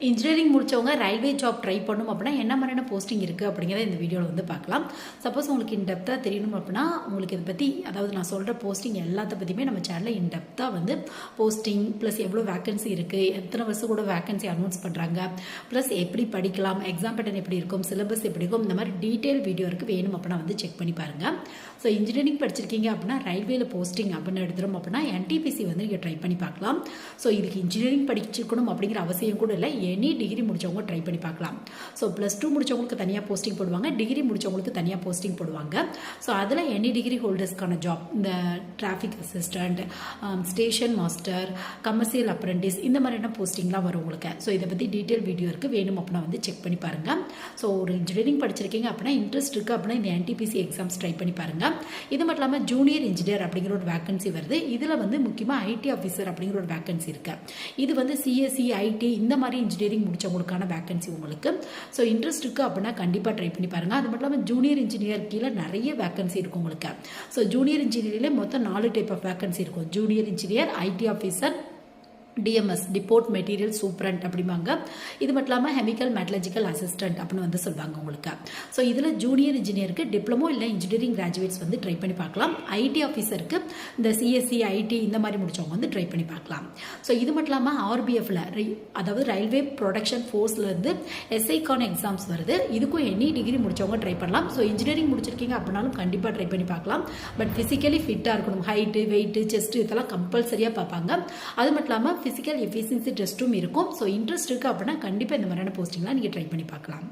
Engineering முடித்தவங்க railway job try பண்ணணும் அப்படின்னா என்ன மாதிரியான போஸ்டிங் இருக்குது அப்படிங்கிறத இந்த வீடியோவில் வந்து பார்க்கலாம். சப்போஸ் உங்களுக்கு இன்டெப்த்தாக தெரியணும் அப்படின்னா உங்களுக்கு இதை பற்றி அதாவது நான் சொல்கிற போஸ்டிங் எல்லாத்த பற்றியுமே நம்ம சேனலில் இன்டெப்த்தாக வந்து போஸ்டிங் ப்ளஸ் எவ்வளோ வேக்கன்சி இருக்குது, எத்தனை வருஷம் கூட வேக்கன்சி அனௌன்ஸ் பண்ணுறாங்க, ப்ளஸ் எப்படி படிக்கலாம், எக்ஸாம் பேட்டர்ன் எப்படி இருக்கும், சிலபஸ் எப்படி இருக்கும், இந்த மாதிரி டீட்டெயில் வீடியோ இருக்குது. வேணும் அப்படின்னா வந்து செக் பண்ணி பாருங்கள். ஸோ இன்ஜினியரிங் படிச்சிருக்கீங்க அப்படின்னா ரயில்வேல போஸ்டிங் அப்படின்னு எடுத்துகிறோம் அப்படின்னா என்டிபிசி வந்து நீங்கள் ட்ரை பண்ணி பார்க்கலாம். ஸோ இதுக்கு இன்ஜினியரிங் படிச்சிருக்கணும் அப்படிங்கிற அவசியம் கூட இல்லை. எனி டிகிரி முடிச்சவங்க ட்ரை பண்ணி பார்க்கலாம். ஸோ +2 முடிச்சவங்களுக்கு தனியாக போஸ்டிங் போடுவாங்க, டிகிரி முடிச்சவங்களுக்கு தனியாக போஸ்டிங் போடுவாங்க. ஸோ அதில் எனி டிகிரி ஹோல்டர்ஸ்க்கான ஜாப் இந்த traffic assistant, station master, commercial apprentice இந்த மாதிரியான போஸ்டிங்லாம் வரும் உங்களுக்கு. ஸோ இதை பற்றி டீட்டெயில் வீடியோ இருக்குது. வேணும் அப்படின்னா வந்து செக் பண்ணி பாருங்கள். ஸோ ஒரு இன்ஜினியரிங் படிச்சிருக்கீங்க அப்படின்னா இன்ட்ரெஸ்ட் இருக்குது அப்படின்னா இந்த என்டிபிசி எக்ஸாம்ஸ் ட்ரை பண்ணி பாருங்கள். இது மட்டும் இல்லாமல் ஜூனியர் இன்ஜினியர் அப்படிங்கிற ஒரு வேக்கன்சி வருது. இதில் வந்து முக்கியமாக ஐடி ஆஃபீஸர் அப்படிங்கிற ஒரு வேக்கன்சி இருக்கு. இது வந்து சிஎஸ்சி, ஐடி இந்த மாதிரி இன்ஜினியரிங் முடிச்சவங்களுக்கான வேக்கன்சி உங்களுக்கு. ஸோ இன்ட்ரெஸ்ட் இருக்குது அப்படின்னா கண்டிப்பாக ட்ரை பண்ணி பாருங்கள். அது மட்டும் இல்லாமல் ஜூனியர் இன்ஜினியர் கீழே நிறைய வேக்கன்சி இருக்கும் உங்களுக்கு. ஸோ ஜூனியர் இன்ஜினியரில் மொத்தம் 4 டைப் ஆஃப் வேக்கன்சி இருக்கும். Junior engineer, IT officer, DMS depot material superintendent அப்படிம்பாங்க. இது மட்டும் இல்லாமல் கெமிக்கல் மெட்டலர்ஜிக்கல் அசிஸ்டன்ட் அப்படின்னு வந்து சொல்லுவாங்க உங்களுக்கு. ஸோ இதில் ஜூனியர் இன்ஜினியருக்கு டிப்ளமோ இல்லை இன்ஜினியரிங் கிராஜுவேட்ஸ் வந்து ட்ரை பண்ணி பார்க்கலாம். ஐடி ஆஃபீஸருக்கு இந்த சிஎஸ்சி, ஐடி இந்த மாதிரி முடிச்சவங்க வந்து ட்ரை பண்ணி பார்க்கலாம். ஸோ இது மட்டும் இல்லாமல் ஆர்பிஎஃப்ல அதாவது ரயில்வே ப்ரொடக்ஷன் ஃபோர்ஸ்லேருந்து எஸ்ஐக்கான எக்ஸாம்ஸ் வருது. இதுக்கும் எனி டிகிரி முடிச்சவங்க ட்ரை பண்ணலாம். ஸோ இன்ஜினியரிங் முடிச்சிருக்கீங்க அப்படின்னாலும் கண்டிப்பாக ட்ரை பண்ணி பார்க்கலாம். பட் ஃபிசிக்கலி ஃபிட்டாக இருக்கணும். ஹைட்டு, வெயிட்டு, செஸ்ட் இதெல்லாம் கம்பல்சரியாக பார்ப்பாங்க. அது மட்டும் இல்லாமல் ஃபிசிக்கல் எஃபிஷியன்சி டெஸ்ட்டும் இருக்கும். ஸோ இன்ட்ரெஸ்ட் இருக்குது அப்படின்னா கண்டிப்பாக இந்த மாதிரியான போஸ்டிங்லாம் நீங்கள் ட்ரை பண்ணி பார்க்கலாம்.